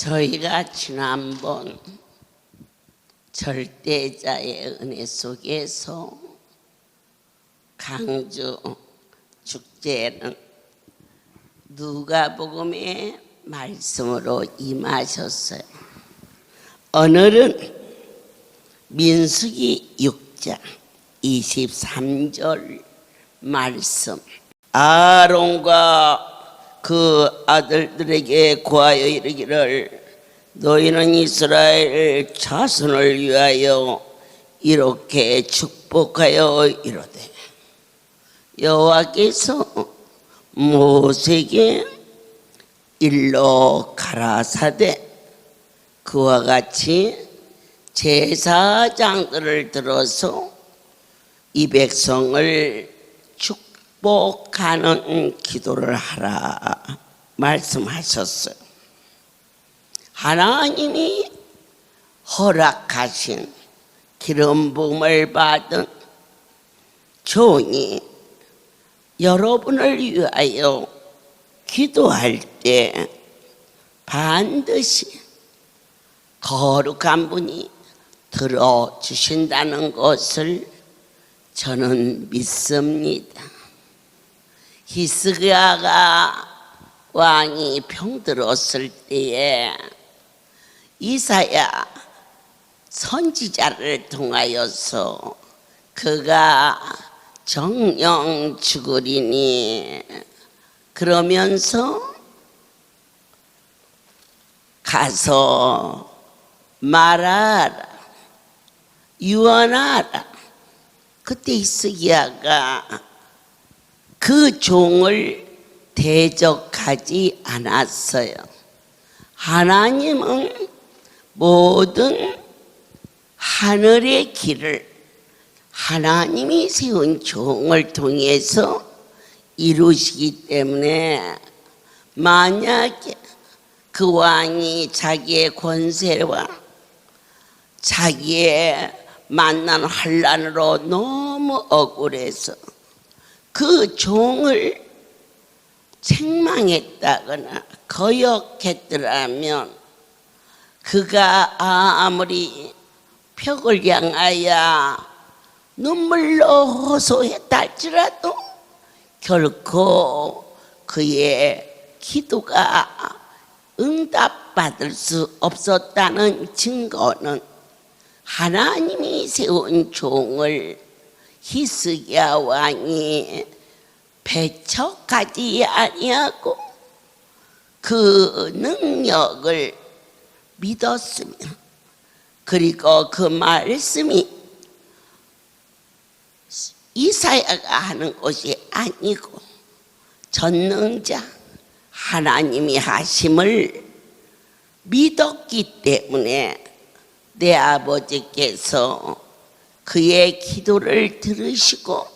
저희가 지난번 절대자의 은혜 속에서 강주 축제는 누가복음의 말씀으로 임하셨어요. 오늘은 민수기 6장 23절 말씀. 아론과 그 아들들에게 고하여 이르기를 너희는 이스라엘 자손을 위하여 이렇게 축복하여 이르되 여호와께서 모세에게 일러 가라사대 그와 같이 제사장들을 들어서 이 백성을 축복하는 기도를 하라 말씀하셨어요. 하나님이 허락하신 기름 부음을 받은 종이 여러분을 위하여 기도할 때 반드시 거룩한 분이 들어주신다는 것을 저는 믿습니다. 히스기야가 왕이 병들었을 때에 이사야 선지자를 통하여서 그가 정령 죽으리니 그러면서 가서 말하라 유언하라. 그때 히스기야가 그 종을 대적하지 않았어요. 하나님은 모든 하늘의 길을 하나님이 세운 종을 통해서 이루시기 때문에 만약에 그 왕이 자기의 권세와 자기의 만난 환난으로 너무 억울해서 그 종을 책망했다거나 거역했더라면 그가 아무리 벽을 향하여 눈물로 호소했다 할지라도 결코 그의 기도가 응답받을 수 없었다는 증거는 하나님이 세운 종을 히스기야 왕이 배척하지 아니하고 그 능력을 믿었으며 그리고 그 말씀이 이사야가 하는 것이 아니고 전능자 하나님이 하심을 믿었기 때문에 내 아버지께서 그의 기도를 들으시고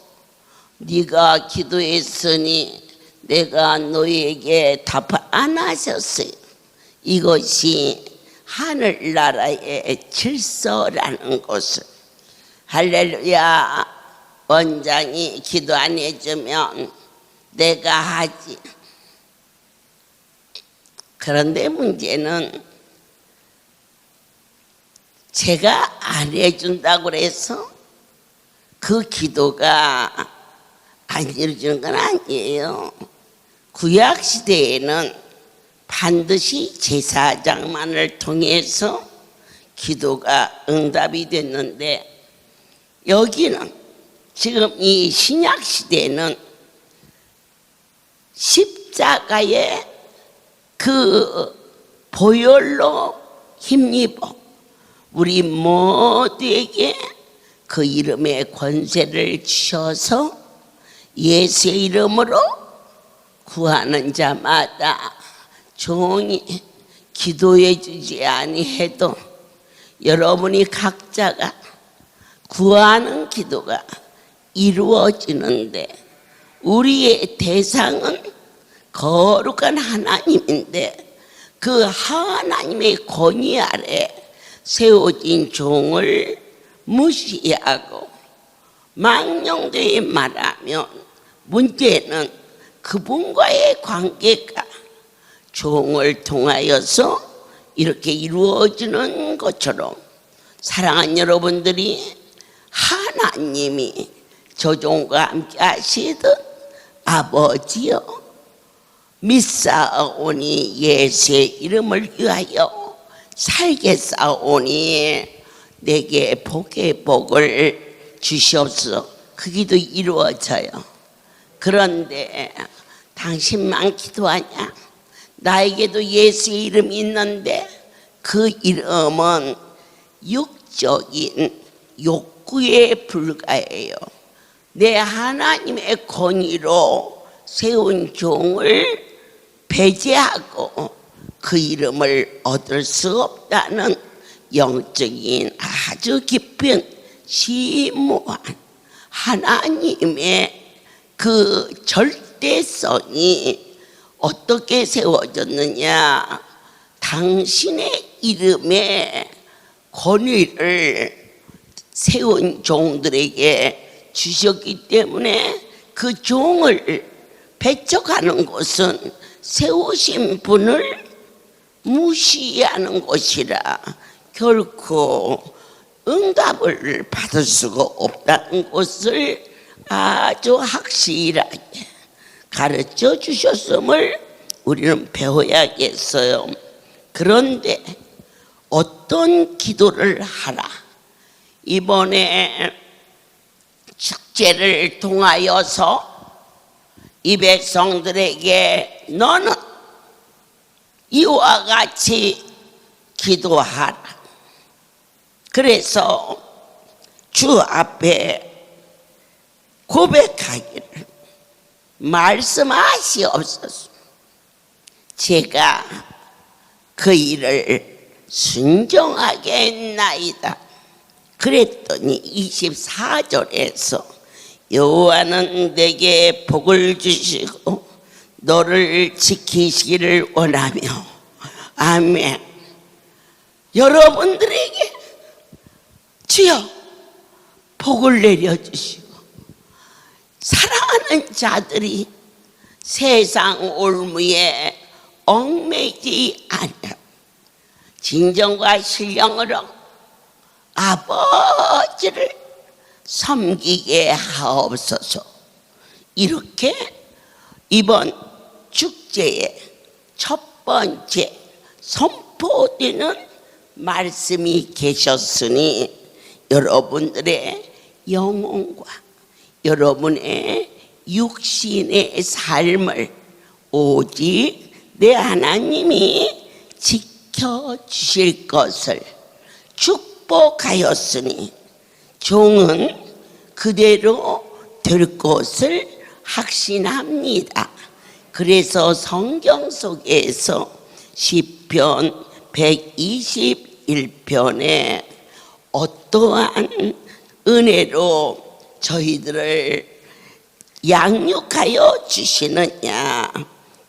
네가 기도했으니 내가 너희에게 답 안 하셨어요. 이것이 하늘나라의 질서라는 것을. 할렐루야. 원장이 기도 안 해주면 내가 하지. 그런데 문제는 제가 안 해준다고 해서 그 기도가 안 이루어지는 건 아니에요. 구약시대에는 반드시 제사장만을 통해서 기도가 응답이 됐는데 여기는 지금 이 신약시대는 십자가의 그 보혈로 힘입어 우리 모두에게 그 이름의 권세를 주셔서 예수의 이름으로 구하는 자마다 종이 기도해 주지 아니해도 여러분이 각자가 구하는 기도가 이루어지는데 우리의 대상은 거룩한 하나님인데 그 하나님의 권위 아래 세워진 종을 무시하고 망령되이 말하면 문제는 그분과의 관계가 종을 통하여서 이렇게 이루어지는 것처럼 사랑하는 여러분들이 하나님이 조종과 함께 하시듯 아버지여 믿사오니 예수의 이름을 위하여 살겠사오니 내게 복의 복을 주시옵소서. 그 기도 이루어져요. 그런데 당신만 기도하냐? 나에게도 예수의 이름이 있는데 그 이름은 육적인 욕구에 불과해요. 내 하나님의 권위로 세운 종을 배제하고 그 이름을 얻을 수 없다는 영적인 아주 깊은 심오한 하나님의 그 절대성이 어떻게 세워졌느냐? 당신의 이름에 권위를 세운 종들에게 주셨기 때문에 그 종을 배척하는 것은 세우신 분을 무시하는 것이라 결코 응답을 받을 수가 없다는 것을 아주 확실하게 가르쳐 주셨음을 우리는 배워야겠어요. 그런데 어떤 기도를 하라? 이번에 축제를 통하여서 이 백성들에게 너는 이와 같이 기도하라. 그래서 주 앞에 고백하기를 말씀하시옵소서. 제가 그 일을 순종하게 했나이다. 그랬더니 24절에서 여호와는 내게 복을 주시고 너를 지키시기를 원하며 아멘. 여러분들에게 주여 복을 내려주시고 사랑하는 자들이 세상 올무에 얽매이지 않아 진정과 신령으로 아버지를 섬기게 하옵소서. 이렇게 이번 축제의 첫 번째 선포되는 말씀이 계셨으니 여러분들의 영혼과 여러분의 육신의 삶을 오직 내 하나님이 지켜주실 것을 축복하였으니 종은 그대로 될 것을 확신합니다. 그래서 성경 속에서 시편 121편에 어떠한 은혜로 저희들을 양육하여 주시느냐.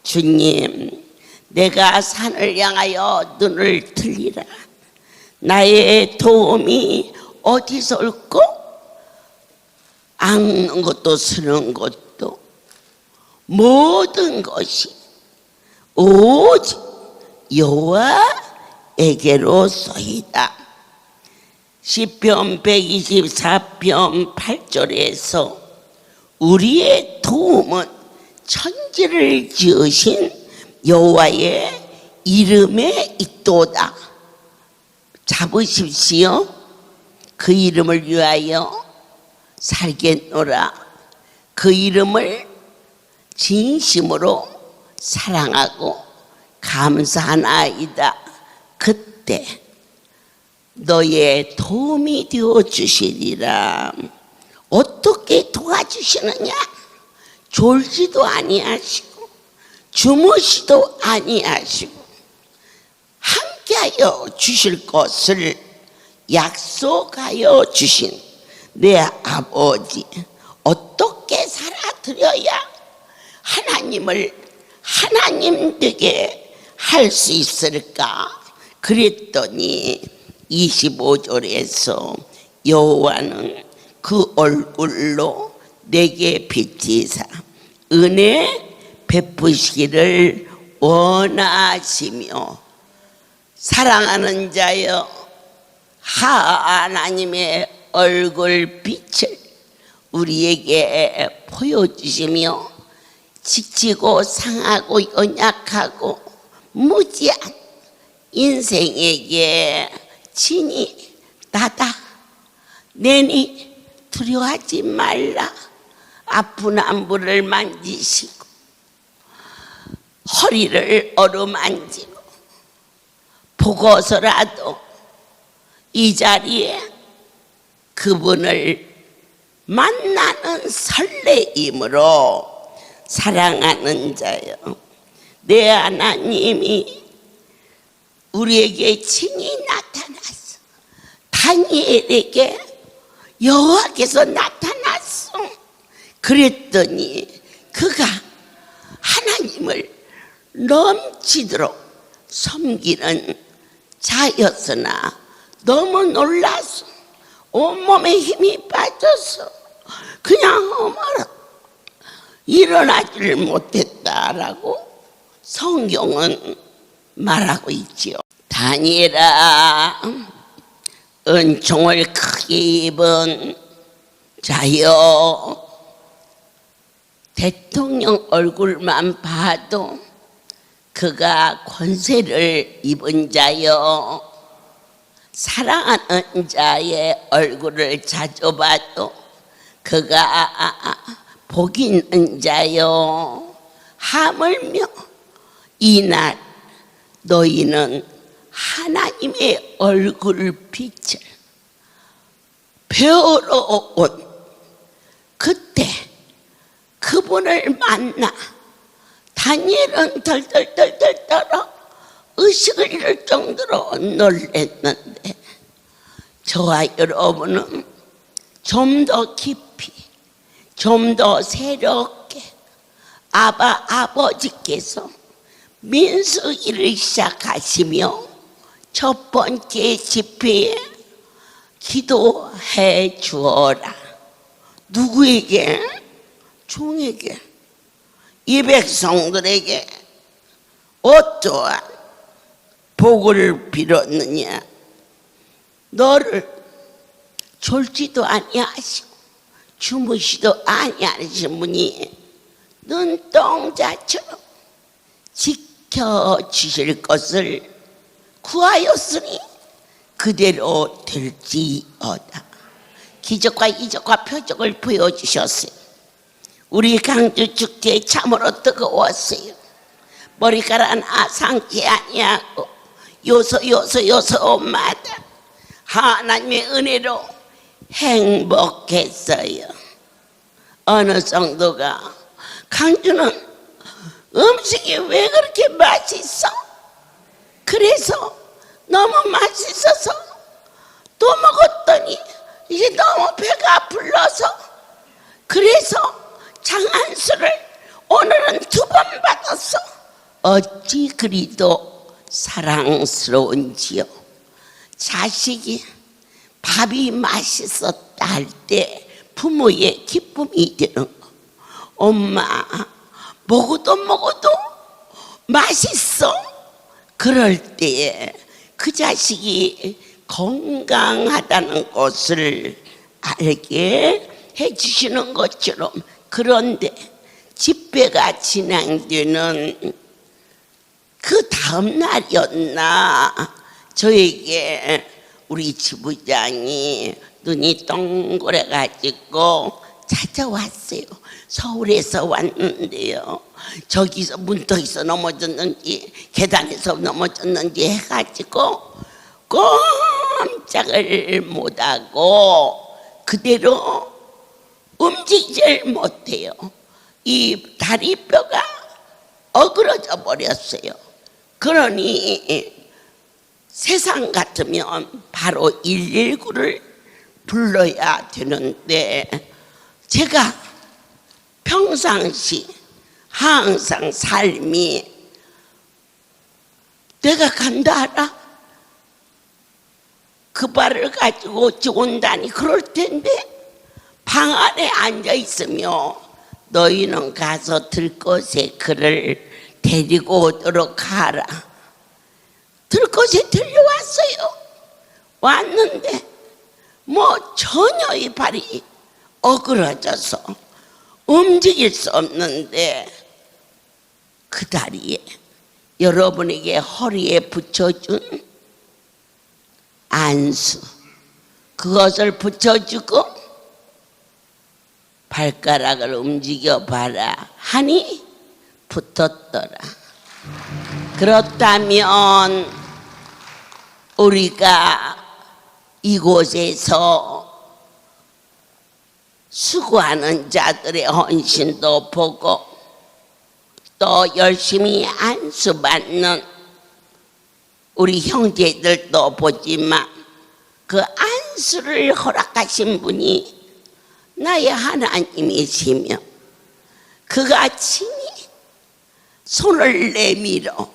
주님, 내가 산을 향하여 눈을 들리라. 나의 도움이 어디서 올고 앙는 것도 쓰는 것도 모든 것이 오직 여호와에게로소이다. 시편 124편 8절에서 우리의 도움은 천지를 지으신 여호와의 이름에 있도다. 잡으십시오. 그 이름을 위하여 살겠노라. 그 이름을 진심으로 사랑하고 감사하나이다. 그때 너의 도움이 되어 주시리라. 어떻게 도와주시느냐? 졸지도 아니하시고 주무시도 아니하시고 함께하여 주실 것을 약속하여 주신 내 아버지, 어떻게 살아드려야 하나님을 하나님 되게 할 수 있을까? 그랬더니 25절에서 여호와는 그 얼굴로 내게 비치사 은혜 베푸시기를 원하시며 사랑하는 자여, 하나님의 얼굴 빛을 우리에게 보여주시며 지치고 상하고 연약하고 무지한 인생에게 친히 나다 내니 두려워하지 말라. 아픈 안부를 만지시고 허리를 어루만지고 보고서라도 이 자리에 그분을 만나는 설레임으로 사랑하는 자여, 내 하나님이 우리에게 친히 나타났어. 다니엘에게 여호와께서 나타났어. 그랬더니 그가 하나님을 넘치도록 섬기는 자였으나 너무 놀라서 온몸에 힘이 빠져서 그냥 어머나 일어나지를 못했다라고 성경은 말하고 있지요. 다니엘아, 은총을 크게 입은 자여, 대통령 얼굴만 봐도 그가 권세를 입은 자여, 사랑하는 자의 얼굴을 자주 봐도 그가 복 있는 자여, 하물며 이날 너희는 하나님의 얼굴 빛을 배우러 온 그때 그분을 만나 다니엘은 덜덜덜덜 떨어 의식을 잃을 정도로 놀랐는데, 저와 여러분은 좀 더 깊이, 좀 더 새롭게 아버지께서 민수기를 시작하시며 첫 번째 집회에 기도해 주어라. 누구에게? 종에게. 이 백성들에게 어떠한 복을 빌었느냐? 너를 졸지도 아니하시고 주무시도 아니하신 분이 눈동자처럼 지켜주실 것을 구하였으니 그대로 될지어다. 기적과 이적과 표적을 보여주셨어요. 우리 강주 축제 참으로 뜨거웠어요. 머리카락 상치 아니하고 요소마다 하나님의 은혜로 행복했어요. 어느 정도가 강주는 음식이 왜 그렇게 맛있어? 그래서 너무 맛있어서 또 먹었더니 이제 너무 배가 불러서 그래서 장안수를 오늘은 2번 받았어. 어찌 그리도 사랑스러운지요. 자식이 밥이 맛있었다 할 때 부모의 기쁨이 되는 거. 엄마 먹어도 맛있어. 그럴 때에 그 자식이 건강하다는 것을 알게 해주시는 것처럼, 그런데 집회가 진행되는 그 다음 날이었나 저에게 우리 지부장이 눈이 동그래가지고 찾아왔어요. 서울에서 왔는데요, 저기서 문턱에서 넘어졌는지 계단에서 넘어졌는지 해가지고 꼼짝을 못하고 그대로 움직이질 못해요. 이 다리뼈가 어그러져 버렸어요. 그러니 세상 같으면 바로 119를 불러야 되는데, 제가 평상시 항상 삶이 내가 간다 알아? 그 발을 가지고 어찌 온다니 그럴 텐데 방 안에 앉아 있으며 너희는 가서 들것에 그를 데리고 오도록 하라. 들것에 들려왔어요. 왔는데 뭐 전혀 이 발이 어그러져서 움직일 수 없는데 그 다리에 여러분에게 허리에 붙여준 안수 그것을 붙여주고 발가락을 움직여 봐라 하니 붙었더라. 그렇다면 우리가 이곳에서 수고하는 자들의 헌신도 보고 또 열심히 안수받는 우리 형제들도 보지만 그 안수를 허락하신 분이 나의 하나님이시며 그가 친히 손을 내밀어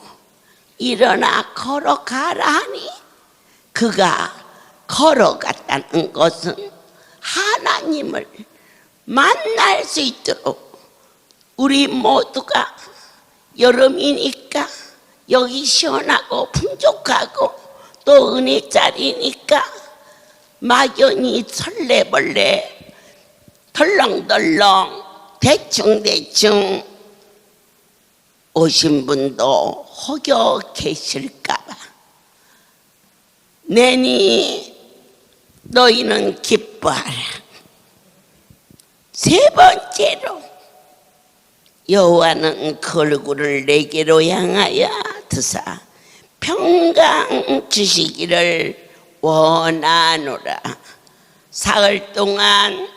일어나 걸어가라 하니 그가 걸어갔다는 것은 하나님을 만날 수 있도록 우리 모두가 여름이니까 여기 시원하고 풍족하고 또 은혜자리니까 막연히 설레벌레 덜렁덜렁 대충대충 오신 분도 혹여 계실까봐 내니 너희는 기뻐하라. 세 번째로 여호와는 그 얼굴을 내게로 향하여 드사 평강 주시기를 원하노라. 사흘 동안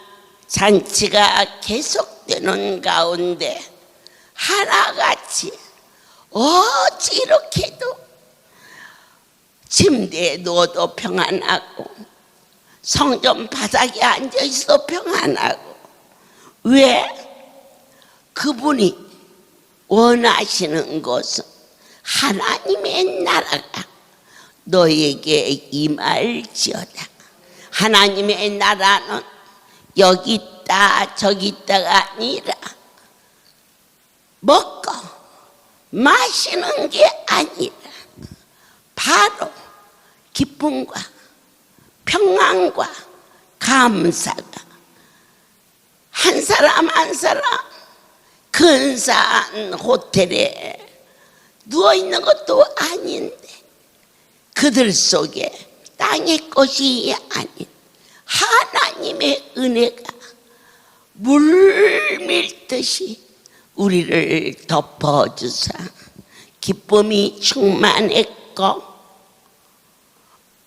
잔치가 계속되는 가운데 하나같이 어찌 이렇게도 침대에 누워도 평안하고 성전 바닥에 앉아있어도 평안하고 왜? 그분이 원하시는 것은 하나님의 나라가 너에게 임할지어다. 하나님의 나라는 여기 있다 저기 있다가 아니라 먹고 마시는 게 아니라 바로 기쁨과 평안과 감사가 한 사람 한 사람 근사한 호텔에 누워있는 것도 아닌데 그들 속에 땅의 것이 아닌 하나님의 은혜가 물밀듯이 우리를 덮어주사 기쁨이 충만했고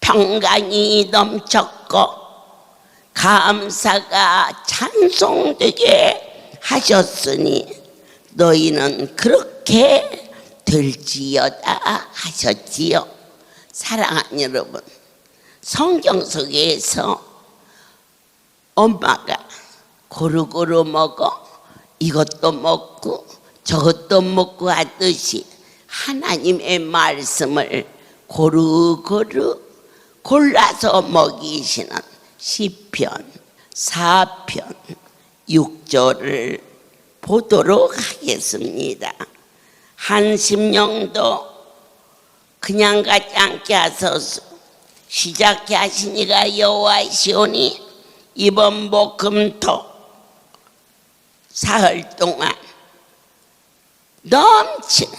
평강이 넘쳤고 감사가 찬송되게 하셨으니 너희는 그렇게 될지어다 하셨지요. 사랑하는 여러분, 성경 속에서 엄마가 고루고루 먹어 이것도 먹고 저것도 먹고 하듯이 하나님의 말씀을 고루고루 골라서 먹이시는 시편 4편 6절을 보도록 하겠습니다. 한 심령도 그냥 가지 않게 하소서. 시작해 하시니가 여호와시오니 이번 목금토 사흘 동안 넘치는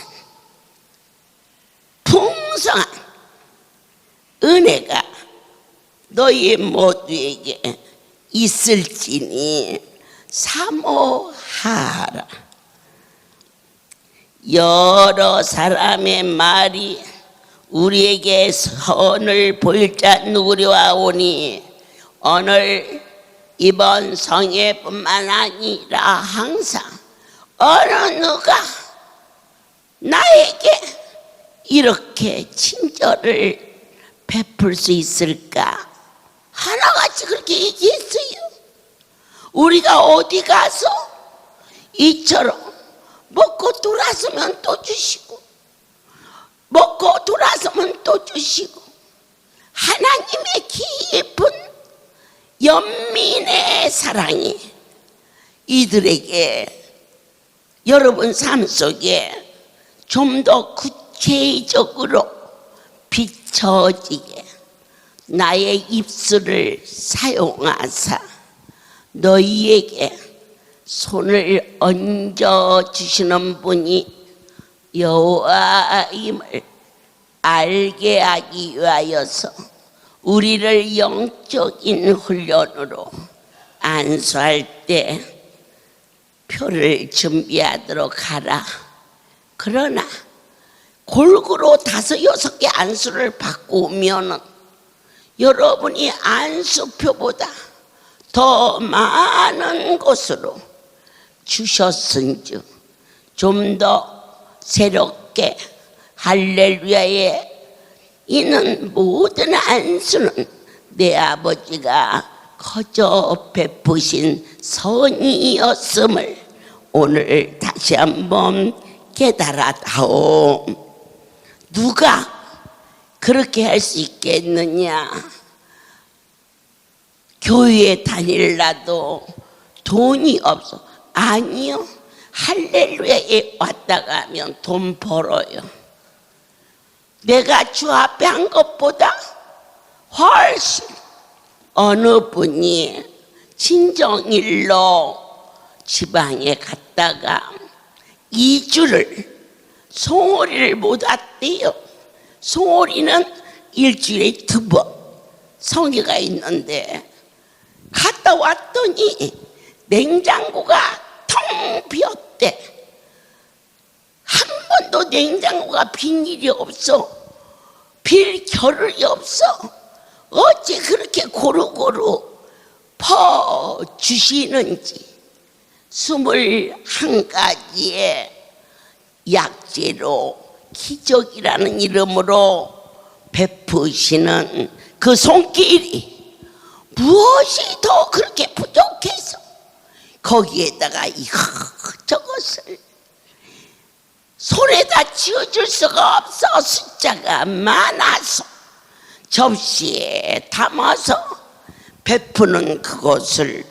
풍성한 은혜가 너희 모두에게 있을지니 사모하라. 여러 사람의 말이 우리에게 선을 보일 자 누구랴 오니 오늘 이번 성회뿐만 아니라 항상 어느 누가 나에게 이렇게 친절을 베풀 수 있을까? 하나같이 그렇게 얘기했어요. 우리가 어디 가서 이처럼 먹고 돌아서면 또 주시고 먹고 돌아서면 또 주시고 하나님의 깊은 연민의 사랑이 이들에게 여러분 삶 속에 좀 더 구체적으로 저지게 나의 입술을 사용하사 너희에게 손을 얹어 주시는 분이 여호와임을 알게 하기 위하여서 우리를 영적인 훈련으로 안수할 때 표를 준비하도록 하라. 그러나 골고루 5, 6개 안수를 받고 오면은 여러분이 안수표보다 더 많은 곳으로 주셨은즉 좀 더 새롭게 할렐루야에 이는 모든 안수는 내 아버지가 거저 베푸신 선이었음을 오늘 다시 한번 깨달았다오. 누가 그렇게 할 수 있겠느냐? 교회에 다닐라도 돈이 없어. 아니요. 할렐루야에 왔다 가면 돈 벌어요. 내가 주 앞에 한 것보다 훨씬 어느 분이 친정일로 지방에 갔다가 2주를 송오리를 못 왔대요. 송오리는 일주일에 2번 성회가 있는데 갔다 왔더니 냉장고가 텅 비었대. 한 번도 냉장고가 빈 일이 없어. 빌 겨를이 없어. 어찌 그렇게 고루고루 퍼 주시는지 21가지의 약재로 기적이라는 이름으로 베푸시는 그 손길이 무엇이 더 그렇게 부족해서 거기에다가 이것저것을 손에다 쥐어줄 수가 없어. 숫자가 많아서 접시에 담아서 베푸는 그것을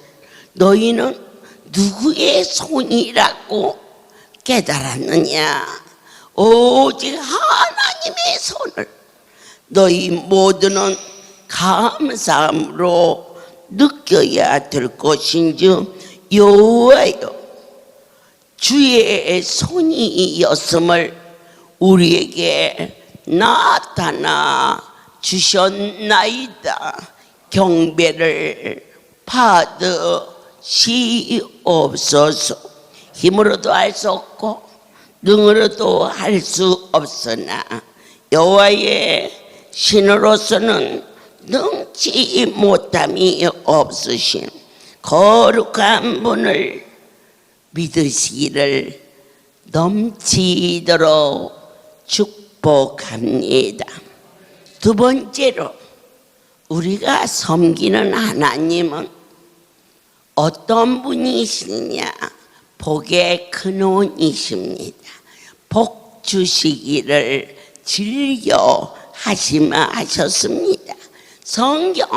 너희는 누구의 손이라고 깨달았느냐? 오직 하나님의 손을 너희 모두는 감사함으로 느껴야 될 것인즉 여호와여 주의 손이었음을 우리에게 나타나 주셨나이다. 경배를 받으시옵소서. 힘으로도 할 수 없고 능으로도 할 수 없으나 여호와의 신으로서는 능치 못함이 없으신 거룩한 분을 믿으시기를 넘치도록 축복합니다. 두 번째로 우리가 섬기는 하나님은 어떤 분이시냐? 복의 근원이십니다. 복 주시기를 즐겨 하셨습니다. 성경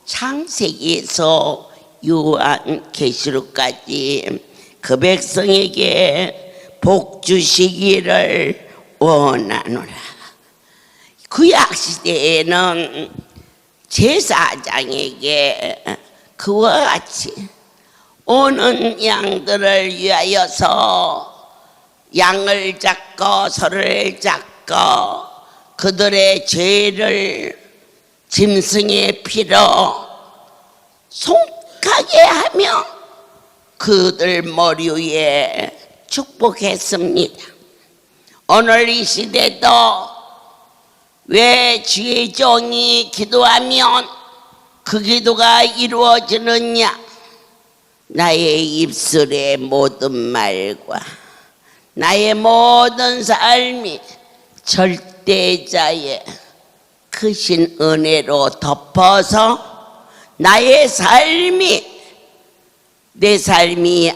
창세기에서 요한계시록까지 그 백성에게 복 주시기를 원하노라. 구약시대에는 제사장에게 그와 같이 오는 양들을 위하여서 양을 잡고 소를 잡고 그들의 죄를 짐승의 피로 속하게 하며 그들 머리 위에 축복했습니다. 오늘 이 시대도 왜 주의 종이 기도하면 그 기도가 이루어지느냐? 나의 입술의 모든 말과 나의 모든 삶이 절대자의 크신 은혜로 덮어서 나의 삶이 내 삶이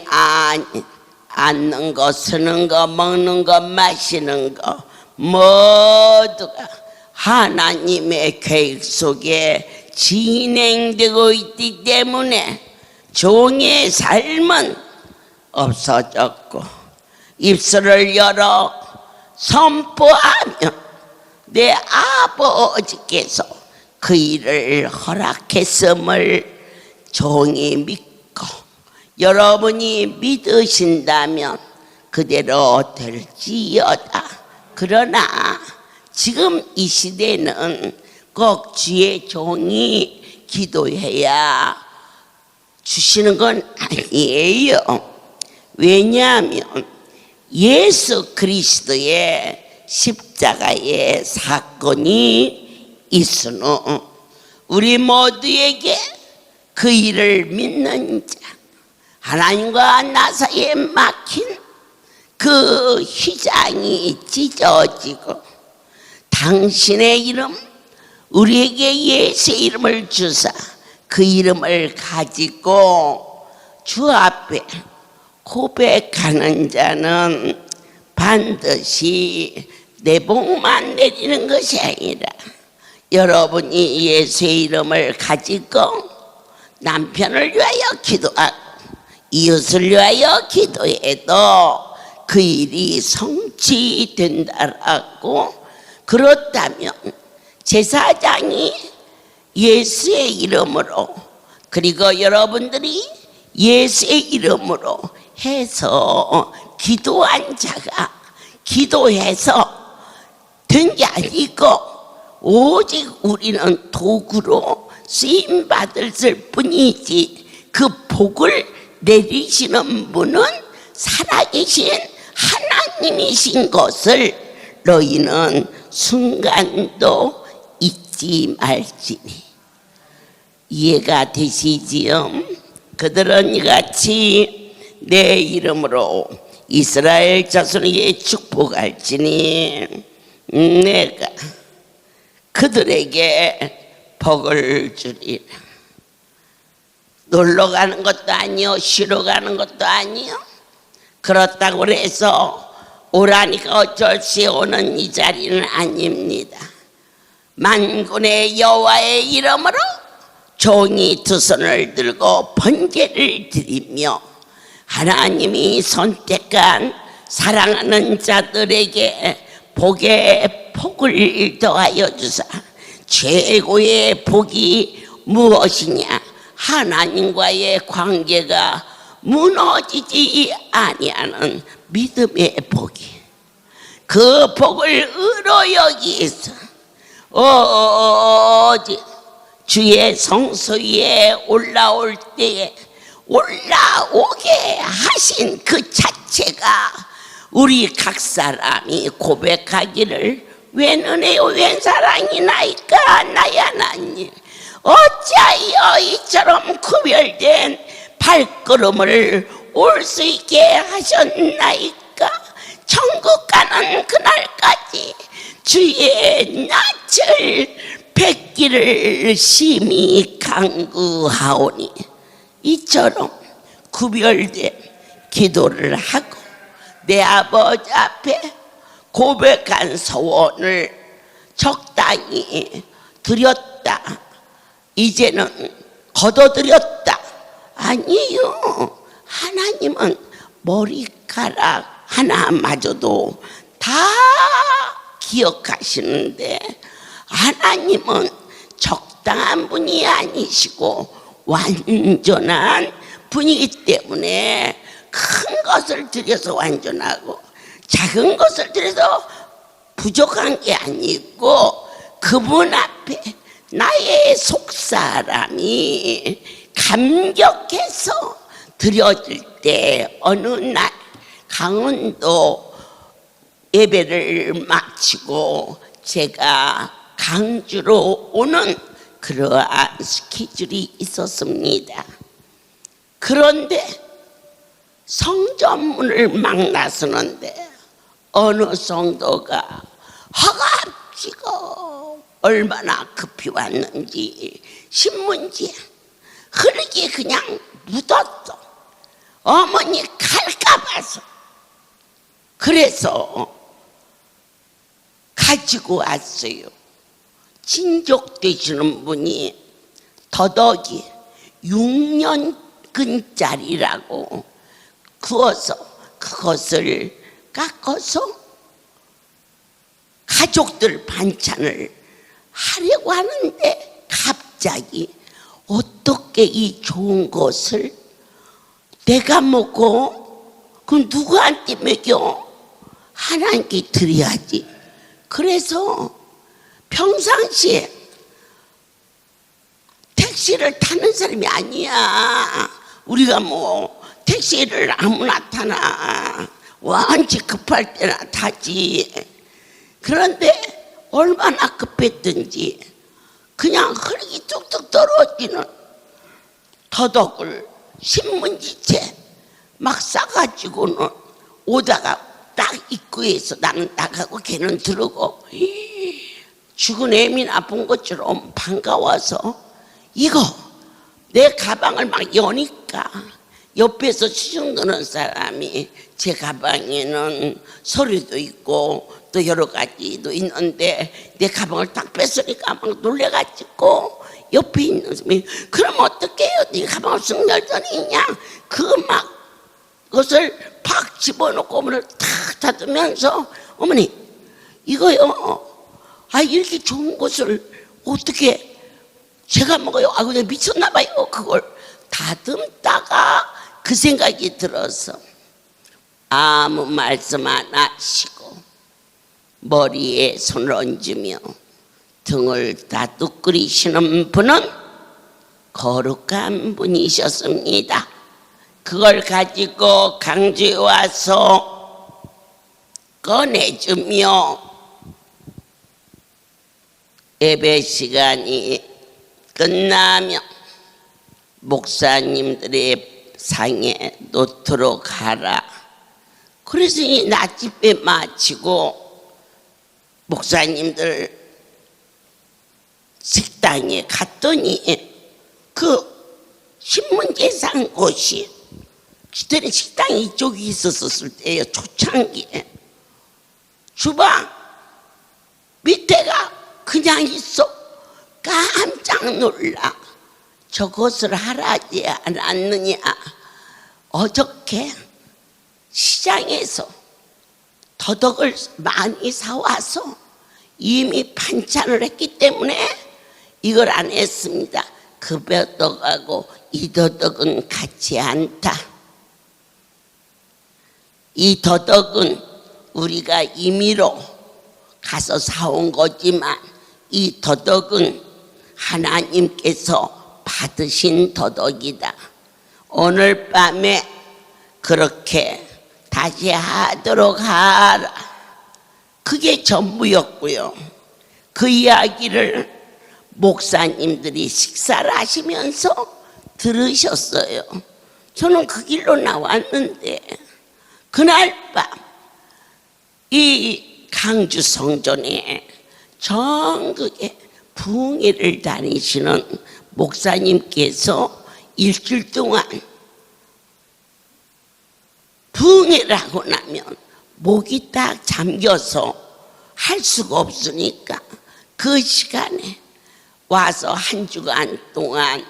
앉는 거, 쓰는 거, 먹는 거, 마시는 거 모두가 하나님의 계획 속에 진행되고 있기 때문에 종의 삶은 없어졌고 입술을 열어 선포하며 내 아버지께서 그 일을 허락했음을 종이 믿고 여러분이 믿으신다면 그대로 될지어다. 그러나 지금 이 시대는 꼭 주의 종이 기도해야 주시는 건 아니에요. 왜냐하면 예수 그리스도의 십자가의 사건이 있으니 우리 모두에게 그 일을 믿는 자, 하나님과 나 사이에 막힌 그 휘장이 찢어지고 당신의 이름, 우리에게 예수의 이름을 주사 그 이름을 가지고 주 앞에 고백하는 자는 반드시 내 복만 내리는 것이 아니라 여러분이 예수의 이름을 가지고 남편을 위하여 기도하고 이웃을 위하여 기도해도 그 일이 성취된다라고. 그렇다면 제사장이 예수의 이름으로 그리고 여러분들이 예수의 이름으로 해서 기도한 자가 기도해서 된 게 아니고 오직 우리는 도구로 쓰임받을 뿐이지 그 복을 내리시는 분은 살아계신 하나님이신 것을 너희는 순간도 잊지 말지니. 이해가 되시지요? 그들은 이같이 내 이름으로 이스라엘 자손에게 축복할지니 내가 그들에게 복을 주리라. 놀러 가는 것도 아니요, 쉬러 가는 것도 아니요. 그렇다고 해서 오라니까 어쩔 수 없이 오는 이 자리는 아닙니다. 만군의 여호와의 이름으로 종이 두 손을 들고 번제를 드리며 하나님이 선택한 사랑하는 자들에게 복에 복을 더하여 주사 최고의 복이 무엇이냐? 하나님과의 관계가 무너지지 아니하는 믿음의 복이. 그 복을 의로 여기서 어디 주의 성소 위에 올라올 때에 올라오게 하신 그 자체가 우리 각 사람이 고백하기를 웬 은혜요 웬 사랑이 나이까 나의 하나님, 어찌하여 이처럼 구별된 발걸음을 올 수 있게 하셨나이까. 천국 가는 그날까지 주의 낯을 뵙기를 심히 간구하오니 이처럼 구별된 기도를 하고 내 아버지 앞에 고백한 소원을 적당히 드렸다, 이제는 거둬들였다. 아니요, 하나님은 머리카락 하나마저도 다 기억하시는데 하나님은 적당한 분이 아니시고 완전한 분이기 때문에 큰 것을 드려서 완전하고 작은 것을 드려서 부족한 게 아니고 그분 앞에 나의 속사람이 감격해서 드려질 때 어느 날 강원도 예배를 마치고 제가 강주로 오는 그러한 스케줄이 있었습니다. 그런데 성전문을 막 나서는데 어느 성도가 허겁지겁 얼마나 급히 왔는지 신문지에 흐르게 그냥 묻었어. 어머니 갈까 봐서. 그래서 가지고 왔어요. 친족 되시는 분이 더덕이 6년근짜리라고 구워서 그것을 깎아서 가족들 반찬을 하려고 하는데 갑자기 어떻게 이 좋은 것을 내가 먹고 그럼 누구한테 먹여? 하나님께 드려야지. 그래서 평상시에 택시를 타는 사람이 아니야. 우리가 뭐 택시를 아무나 타나, 완치 급할 때나 타지. 그런데 얼마나 급했든지 그냥 흐르기 뚝뚝 떨어지는 더덕을 신문지채 막 싸가지고는 오다가 딱 입구에서 나는 나가고 걔는 들어오고, 죽은 애미나 본 것처럼 반가워서 이거 내 가방을 막 여니까 옆에서 수중 드는 사람이 제 가방에는 서류도 있고 또 여러 가지도 있는데 내 가방을 딱 뺐으니까 막 놀래가지고 옆에 있는 사람이 그럼 어떡해요? 네 가방을 쓱 열더니 그냥 막 그것을 팍 집어넣고 문을 탁 닫으면서 어머니 이거요, 이렇게 좋은 것을 어떻게 제가 먹어요? 그냥 미쳤나 봐요. 그걸 다듬다가 그 생각이 들어서 아무 말씀 안 하시고 머리에 손을 얹으며 등을 다독거리시는 분은 거룩한 분이셨습니다. 그걸 가지고 강주에 와서 꺼내주며 예배 시간이 끝나면 목사님들의 상에 놓도록 하라. 그래서 이 낮집회 마치고 목사님들 식당에 갔더니 그 신문제상 곳이 그때는 식당이 이쪽에 있었을 때예요. 초창기에 주방 밑에가 그냥 있어. 깜짝 놀라. 저것을 하라지 않았느냐. 어저께 시장에서 더덕을 많이 사와서 이미 반찬을 했기 때문에 이걸 안 했습니다. 그 더덕하고 이 더덕은 같지 않다. 이 더덕은 우리가 임의로 가서 사온 거지만 이 더덕은 하나님께서 받으신 더덕이다. 오늘 밤에 그렇게 다시 하도록 하라. 그게 전부였고요. 그 이야기를 목사님들이 식사를 하시면서 들으셨어요. 저는 그 길로 나왔는데 그날 밤 이 강주 성전에 전국에 부흥회를 다니시는 목사님께서 일주일 동안 부흥회를 하고 나면 목이 딱 잠겨서 할 수가 없으니까 그 시간에 와서 한 주간 동안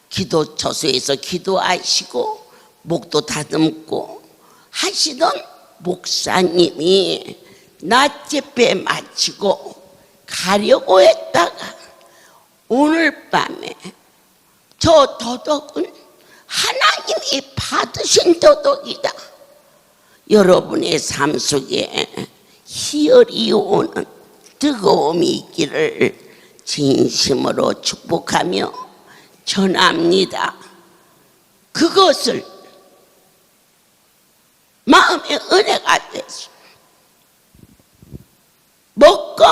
기도 처소에서 기도하시고 목도 다듬고 하시던 목사님이 낮 예배 마치고 가려고 했다가 오늘 밤에 저 더덕은 하나님이 받으신 더덕이다. 여러분의 삶 속에 희열이 오는 뜨거움이 있기를 진심으로 축복하며 전합니다. 그것을 마음의 은혜가 돼서 먹고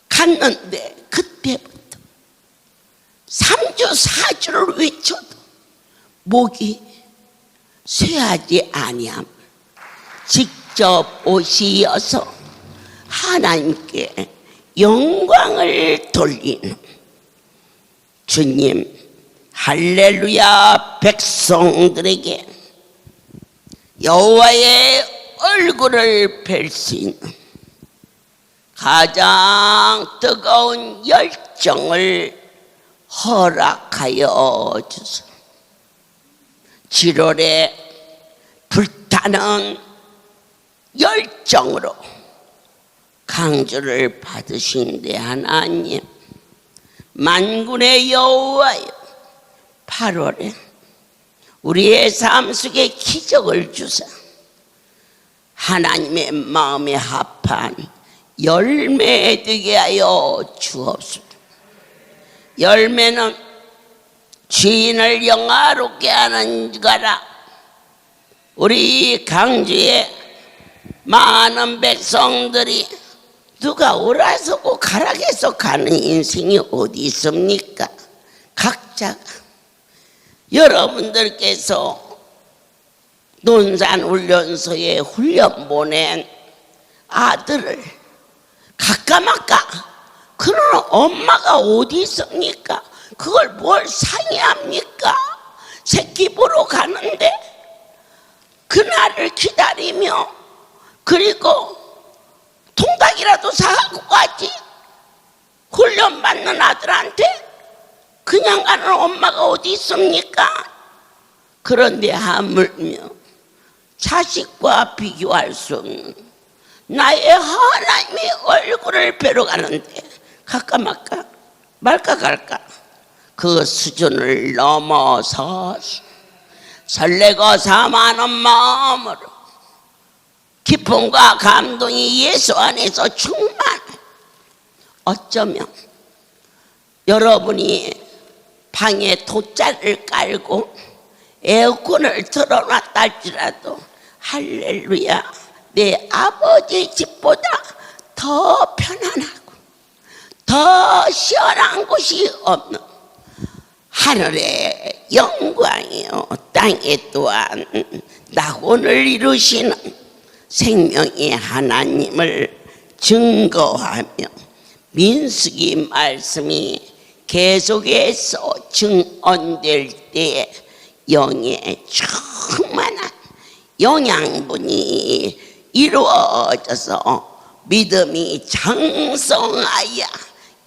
갔는데 그때부터 3주 4주를 외쳐도 목이 쇠하지 아니함. 직접 오시어서 하나님께 영광을 돌리는 주님, 할렐루야. 백성들에게 여호와의 얼굴을 뵐 수 있는 가장 뜨거운 열정을 허락하여 주소서. 7월에 불타는 열정으로 강주를 받으신데 하나님, 만군의 여호와여, 8월에 우리의 삶 속에 기적을 주사 하나님의 마음에 합한 열매 되게 하여 주옵소서. 열매는 주인을 영화롭게 하는 거라. 우리 강주에 많은 백성들이 누가 오라서고 가락에서 가는 인생이 어디 있습니까? 각자가 여러분들께서 논산훈련소에 훈련 보낸 아들을 가까마까 그러는 엄마가 어디 있습니까? 그걸 뭘 상의합니까? 새끼 보러 가는데 그날을 기다리며, 그리고 통닭이라도 사갖고 가지. 훈련 받는 아들한테 그냥 가는 엄마가 어디 있습니까? 그런데 하물며 자식과 비교할 수 없는 나의 하나님의 얼굴을 뵈러 가는데 가까마까 말까 갈까 그 수준을 넘어서 설레고 사모하는 마음으로 기쁨과 감동이 예수 안에서 충만해. 어쩌면 여러분이 방에 돗자리를 깔고 에어컨을 틀어놨다 할지라도 할렐루야, 내 아버지 집보다 더 편안하고 더 시원한 곳이 없는 하늘의 영광이요, 땅에 또한 낙원을 이루시는 생명의 하나님을 증거하며 민수기 말씀이 계속해서 증언될 때에 영의 충만한 영양분이 이루어져서 믿음이 장성하여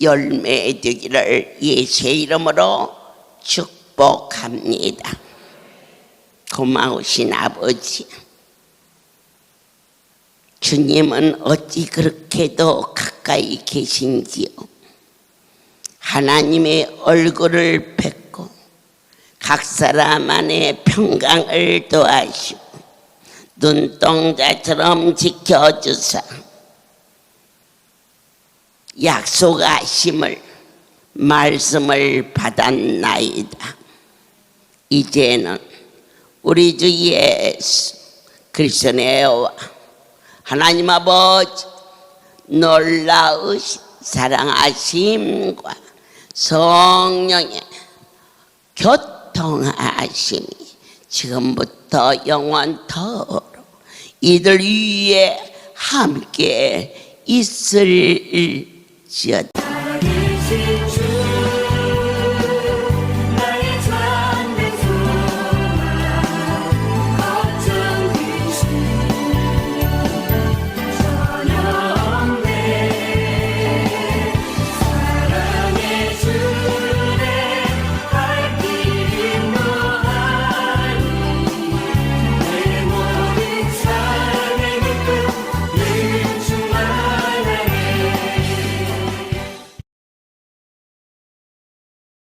열매 되기를 예수의 이름으로 축복합니다. 고마우신 아버지, 주님은 어찌 그렇게도 가까이 계신지요. 하나님의 얼굴을 뵙고 각 사람 안에 평강을 더하시고 눈동자처럼 지켜주사 약속하심을 말씀을 받았나이다. 이제는 우리 주 예수 그리스도의 와 하나님 아버지 놀라우신 사랑하심과 성령의 교통하심이 지금부터 영원토록 이들 위에 함께 있을지어다.